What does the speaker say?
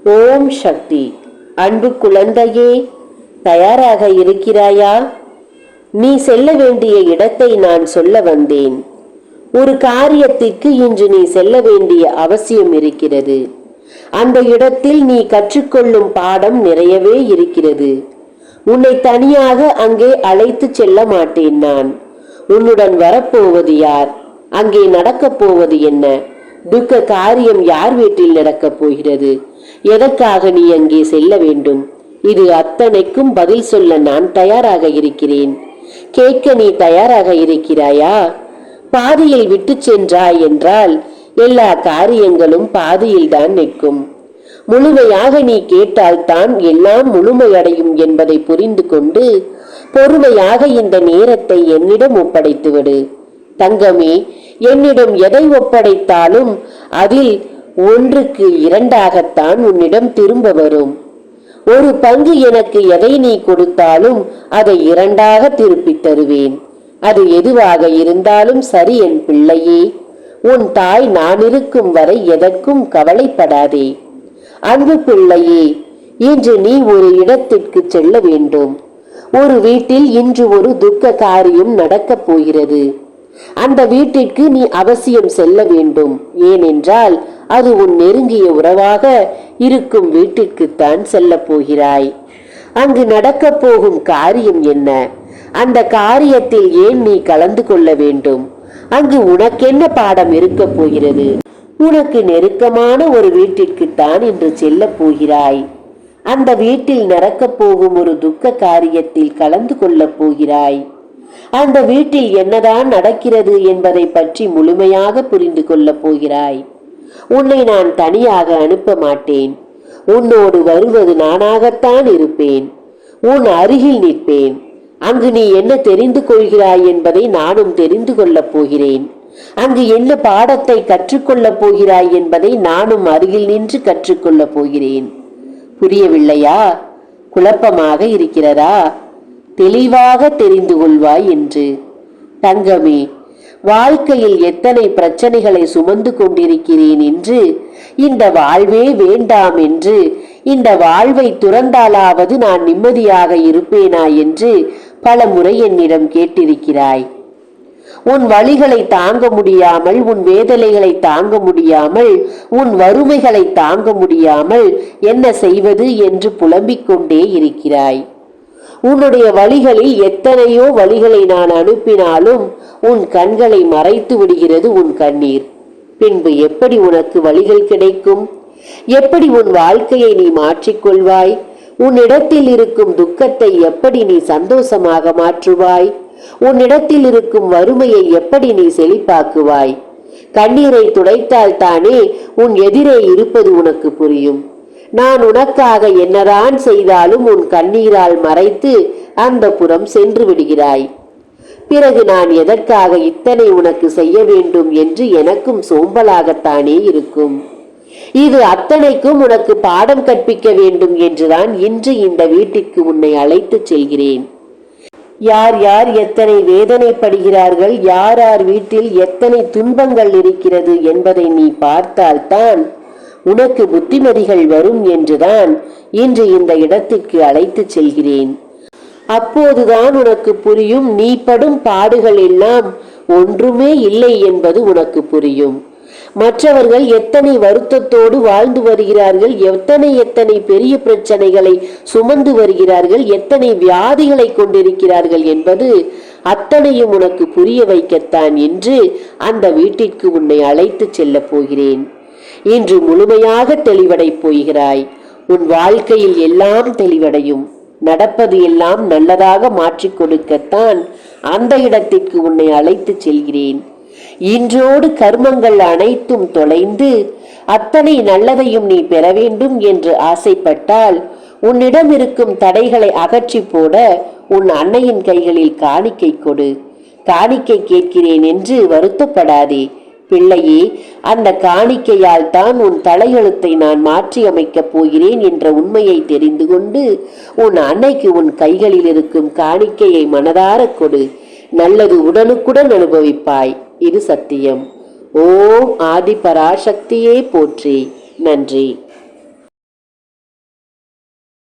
ஓம் சக்தி. அன்பு குழந்தையே, தயாராக இருக்கிறாயா? நீ செல்ல வேண்டிய இடத்தை நான் சொல்ல வந்தேன். ஒரு காரியத்திற்கு இன்று நீ செல்ல வேண்டிய அவசியம் இருக்கிறது. அந்த இடத்தில் நீ கற்றுக்கொள்ளும் பாடம் நிறையவே இருக்கிறது. உன்னை தனியாக அங்கே அழைத்து செல்ல மாட்டேன். நான் உன்னுடன் வரப்போவது யார்? அங்கே நடக்கப் போவது என்ன? துக்க காரியம் யார் வீட்டில் நடக்கப் போகிறது? எதற்காக நீ அங்கே செல்ல வேண்டும்? இது அத்தனைக்கும் பதில் சொல்ல நான் தயாராக இருக்கிறேன். கேட்க நீ தயாராக இருக்கிறாயா? பாதியில் விட்டு சென்றாய் என்றால் எல்லா காரியங்களும் பாதியில் தான் நிற்கும். முழுமையாக நீ கேட்டால் தான் எல்லாம் முழுமையடையும் என்பதை புரிந்து கொண்டு பொறுமையாக இந்த நேரத்தை என்னிடம் ஒப்படைத்துவிடு. தங்கமே, என்னிடம் எதை ஒப்படைத்தாலும் அதில் 1க்கு 2ஆகத்தான் உன்னிடம் திரும்ப வரும். ஒரு பங்கு எனக்கு எதை நீ கொடுத்தாலும் அதை 2ஆக திருப்பித் தருவேன். அது எதுவாக இருந்தாலும் சரி என் பிள்ளையே. உன் தாய் நான் இருக்கும் வரை எதற்கும் கவலைப்படாதே. அன்பு பிள்ளையே, இன்று நீ ஒரு இடத்திற்கு செல்ல வேண்டும். ஒரு வீட்டில் இன்று ஒரு துக்க காரியம் நடக்கப் போகிறது. அந்த வீட்டிற்கு நீ அவசியம் செல்ல வேண்டும். ஏனென்றால் அது உன் நெருங்கிய உறவாக இருக்கும் வீட்டிற்குத்தான் செல்ல போகிறாய். அங்கு நடக்கப் போகும் காரியம் என்ன? அந்த காரியத்தில் ஏன் நீ கலந்து கொள்ள வேண்டும்? அங்கு உனக்கென்ன பாடம் இருக்க போகிறது? உனக்கு நெருக்கமான ஒரு வீட்டிற்குத்தான் இன்று செல்ல போகிறாய். அந்த வீட்டில் நடக்கப் போகும் ஒரு துக்க காரியத்தில் கலந்து கொள்ள போகிறாய். அந்த வீட்டில் என்னதான் நடக்கிறது என்பதை பற்றி முழுமையாக புரிந்து கொள்ள போகிறாய். உன்னை நான் தனியாக அனுப்ப மாட்டேன். உன்னோடு வருவது நானாகத்தான் இருப்பேன். உன் அருகில் நிற்பேன். அங்கு நீ என்ன தெரிந்து கொள்கிறாய் என்பதை நானும் தெரிந்து கொள்ளப் போகிறேன். அங்கு என்ன பாடத்தை கற்றுக்கொள்ளப் போகிறாய் என்பதை நானும் அருகில் நின்று கற்றுக்கொள்ளப் போகிறேன். புரியவில்லையா? குழப்பமாக இருக்கிறதா? தெளிவாக தெரிந்து கொள்வாய் என்று. தங்கமே, வாழ்க்கையில் எத்தனை பிரச்சனைகளை சுமந்து கொண்டிருக்கிறேன் என்று, இந்த வாழ்வே வேண்டாம் என்று, இந்த வாழ்வை துறந்தாலாவது நான் நிம்மதியாக இருப்பேனா என்று பல முறை என்னிடம் கேட்டிருக்கிறாய். உன் வலிகளை தாங்க முடியாமல், உன் வேதனைகளை தாங்க முடியாமல், உன் வறுமைகளை தாங்க முடியாமல் என்ன செய்வது என்று புலம்பிக் கொண்டே இருக்கிறாய். உன்னுடைய வழிகளில் எத்தனையோ வழிகளை நான் அனுப்பினாலும் உன் கண்களை மறைத்து விடுகிறது உன் கண்ணீர். பின்பு எப்படி உனக்கு வழிகள் கிடைக்கும்? எப்படி உன் வாழ்க்கையை நீ மாற்றிக்கொள்வாய்? உன்னிடத்தில் இருக்கும் துக்கத்தை எப்படி நீ சந்தோஷமாக மாற்றுவாய்? உன்னிடத்தில் இருக்கும் வறுமையை எப்படி நீ செழிப்பாக்குவாய்? கண்ணீரை துடைத்தால் தானே உன் எதிரே இருப்பது உனக்கு புரியும். நான் உனக்காக என்னதான் செய்தாலும் உன் கண்ணீரால் மறைத்து அந்த புறம் சென்று விடுகிறாய். பிறகு நான் எதற்காக இத்தனை உனக்கு செய்ய வேண்டும் என்று எனக்கும் சோம்பலாகத்தானே இருக்கும். இது அத்தனைக்கும் உனக்கு பாடம் கற்பிக்க வேண்டும் என்றுதான் இன்று இந்த வீட்டிற்கு உன்னை அழைத்து செல்கிறேன். யார் யார் எத்தனை வேதனைப்படுகிறார்கள், யார் யார் வீட்டில் எத்தனை துன்பங்கள் இருக்கிறது என்பதை நீ பார்த்தால்தான் உனக்கு புத்திமதிகள் வரும் என்றுதான் இன்று இந்த இடத்திற்கு அழைத்து செல்கிறேன். அப்போதுதான் உனக்கு புரியும், நீ படும் பாடுகள் எல்லாம் ஒன்றுமே இல்லை என்பது உனக்கு புரியும். மற்றவர்கள் எத்தனை வருத்தத்தோடு வாழ்ந்து வருகிறார்கள், எத்தனை பெரிய பிரச்சனைகளை சுமந்து வருகிறார்கள், எத்தனை வியாதிகளை கொண்டிருக்கிறார்கள் என்பது அத்தனையும் உனக்கு புரிய வைக்கத்தான் என்று அந்த வீட்டிற்கு உன்னை அழைத்து செல்ல போகிறேன். இன்று முழுமையாக தெளிவடை போகிறாய். உன் வாழ்க்கையில் எல்லாம் தெளிவடையும். நடப்பது எல்லாம் நல்லதாக மாற்றிக் கொடுக்கத்தான் அந்த இடத்திற்கு உன்னை அழைத்து செல்கிறேன். இன்றோடு கர்மங்கள் அனைத்தும் தொலைந்து அத்தனை நல்லதையும் நீ பெற வேண்டும் என்று ஆசைப்பட்டால் உன்னிடம் இருக்கும் தடைகளை அகற்றி போட உன் அன்னையின் கைகளில் காணிக்கை கொடு. காணிக்கை கேட்கிறேன் என்று வருத்தப்படாதே பிள்ளையே. அந்த காணிக்கையால் தான் உன் தலையெழுத்தை நான் மாற்றி அமைக்கப் போகிறேன் என்ற உண்மையை தெரிந்து கொண்டு உன் அன்னைக்கு உன் கைகளில் இருக்கும் காணிக்கையை மனதார கொடு. நல்லது உடனுக்குடன் அனுபவிப்பாய். இது சத்தியம். ஓம் ஆதி பராசக்தியே போற்றி. நன்றி.